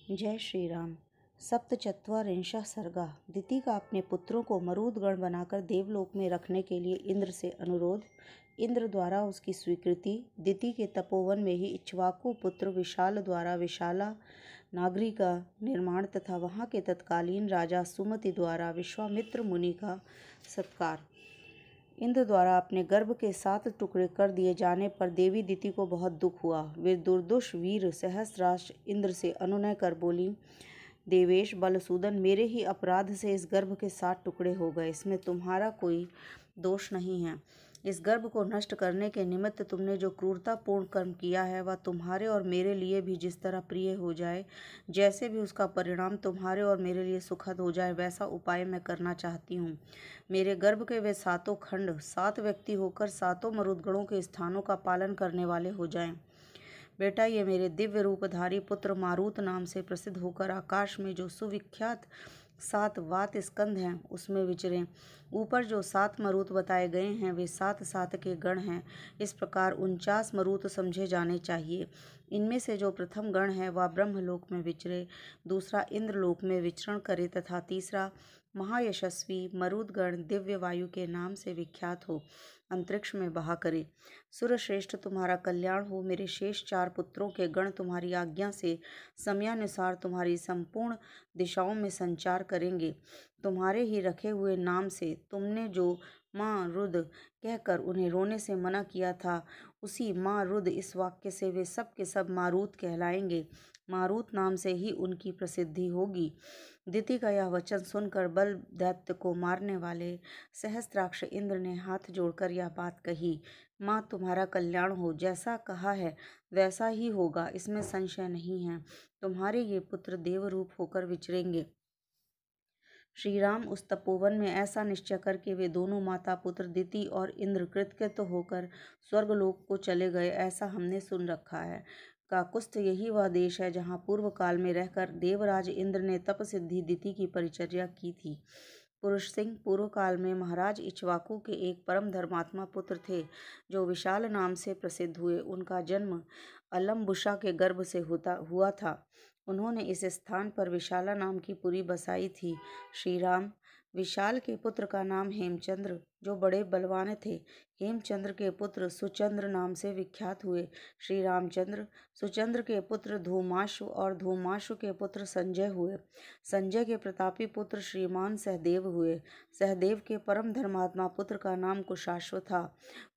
जय श्री राम। सप्तचत्वारिंशः सर्गा। दिति का अपने पुत्रों को मरुदगण बनाकर देवलोक में रखने के लिए इंद्र से अनुरोध। इंद्र द्वारा उसकी स्वीकृति। दिति के तपोवन में ही इक्ष्वाकु पुत्र विशाल द्वारा विशाला नागरी का निर्माण तथा वहाँ के तत्कालीन राजा सुमति द्वारा विश्वामित्र मुनि का सत्कार। इंद्र द्वारा अपने गर्भ के 7 टुकड़े कर दिए जाने पर देवी दिति को बहुत दुख हुआ। वे दुर्दुष वीर सहस्राक्ष इंद्र से अनुनय कर बोली, देवेश बलसूदन, मेरे ही अपराध से इस गर्भ के 7 टुकड़े हो गए। इसमें तुम्हारा कोई दोष नहीं है। इस गर्भ को नष्ट करने के निमित्त तुमने जो क्रूरतापूर्ण कर्म किया है वह तुम्हारे और मेरे लिए भी जिस तरह प्रिय हो जाए, जैसे भी उसका परिणाम तुम्हारे और मेरे लिए सुखद हो जाए, वैसा उपाय मैं करना चाहती हूँ। मेरे गर्भ के वे 7 खंड 7 व्यक्ति होकर 7 मरुदगणों के स्थानों का पालन करने वाले हो जाएं। बेटा, ये मेरे दिव्य रूपधारी पुत्र मारुत नाम से प्रसिद्ध होकर आकाश में जो सुविख्यात 7 वात स्कंध हैं उसमें विचरें। ऊपर जो 7 मरुत बताए गए हैं वे 7 के गण हैं। इस प्रकार 49 मरुत समझे जाने चाहिए। इनमें से जो प्रथम गण है वह ब्रह्मलोक में विचरे, दूसरा इंद्रलोक में विचरण करे तथा तीसरा महायशस्वी मरुदगण दिव्य वायु के नाम से विख्यात हो अंतरिक्ष में बहा करे। सुरश्रेष्ठ, तुम्हारा कल्याण हो। मेरे शेष 4 पुत्रों के गण तुम्हारी आज्ञा से समयानुसार तुम्हारी संपूर्ण दिशाओं में संचार करेंगे। तुम्हारे ही रखे हुए नाम से तुमने जो माँ रुद कहकर उन्हें रोने से मना किया था, उसी माँ रुद इस वाक्य से वे सब के सब मारुत कहलाएंगे। मारुत नाम से ही उनकी प्रसिद्धि होगी। दिति का यह वचन सुनकर बल दैत्य को मारने वाले सहस्त्राक्ष इंद्र ने हाथ जोड़कर यह बात कही, माँ तुम्हारा कल्याण हो। जैसा कहा है वैसा ही होगा, इसमें संशय नहीं है। तुम्हारे ये पुत्र देवरूप होकर विचरेंगे। श्री राम उस तपोवन में ऐसा निश्चय करके वे दोनों माता पुत्र दिति और इंद्र कृतकृत होकर स्वर्गलोक को चले गए, ऐसा हमने सुन रखा है। काकुस्थ यही वह देश है जहाँ पूर्व काल में रहकर देवराज इंद्र ने तप सिद्धि दिति की परिचर्या की थी। पुरुष सिंह, पूर्व काल में महाराज इक्ष्वाकु के एक परम धर्मात्मा पुत्र थे जो विशाल नाम से प्रसिद्ध हुए। उनका जन्म अलम्बुसा के गर्भ से हुआ था। उन्होंने इस स्थान पर विशाला नाम की पुरी बसाई थी। श्री राम, विशाल के पुत्र का नाम हेमचंद्र जो बड़े बलवान थे। हेमचंद्र के पुत्र सुचंद्र नाम से विख्यात हुए। श्री रामचंद्र, सुचंद्र के पुत्र धूमाशु और धूमाशु के पुत्र संजय हुए। संजय के प्रतापी पुत्र श्रीमान सहदेव हुए। सहदेव के परम धर्मात्मा पुत्र का नाम कुशाश्व था।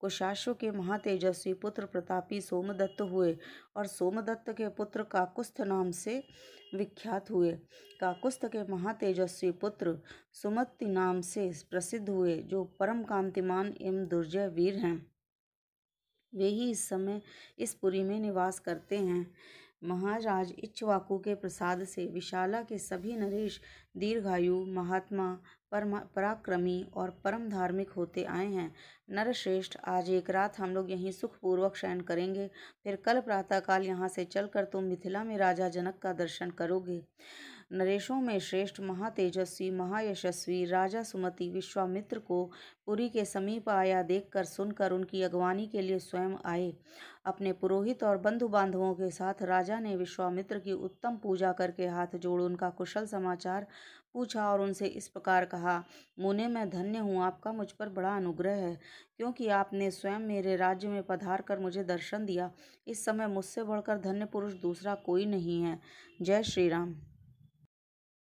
कुशाश्व के महातेजस्वी पुत्र प्रतापी सोमदत्त हुए और सोमदत्त के पुत्र काकुस्थ नाम से विख्यात हुए। काकुस्थ के महातेजस्वी पुत्र सुमति नाम से प्रसिद्ध हुए जो परम कांतिमान एवं दुर्जय वीर हैं। वे ही इस समय इस पुरी में निवास करते हैं। महाराज इक्ष्वाकु के प्रसाद से विशाला के सभी नरेश दीर्घायु, महात्मा, पराक्रमी और परम धार्मिक होते आए हैं। नरश्रेष्ठ, आज एक रात हम लोग यहीं सुखपूर्वक शयन करेंगे, फिर कल प्रातःकाल यहाँ से चलकर तुम मिथिला में राजा जनक का दर्शन करोगे। नरेशों में श्रेष्ठ महातेजस्वी महायशस्वी राजा सुमति विश्वामित्र को पुरी के समीप आया देखकर सुनकर उनकी अगवानी के लिए स्वयं आए। अपने पुरोहित और बंधु बांधवों के साथ राजा ने विश्वामित्र की उत्तम पूजा करके हाथ जोड़ उनका कुशल समाचार पूछा और उनसे इस प्रकार कहा, मुने, मैं धन्य हूँ, आपका मुझ पर बड़ा अनुग्रह है, क्योंकि आपने स्वयं मेरे राज्य में पधार कर मुझे दर्शन दिया। इस समय मुझसे बढ़कर धन्य पुरुष दूसरा कोई नहीं है। जय श्री राम।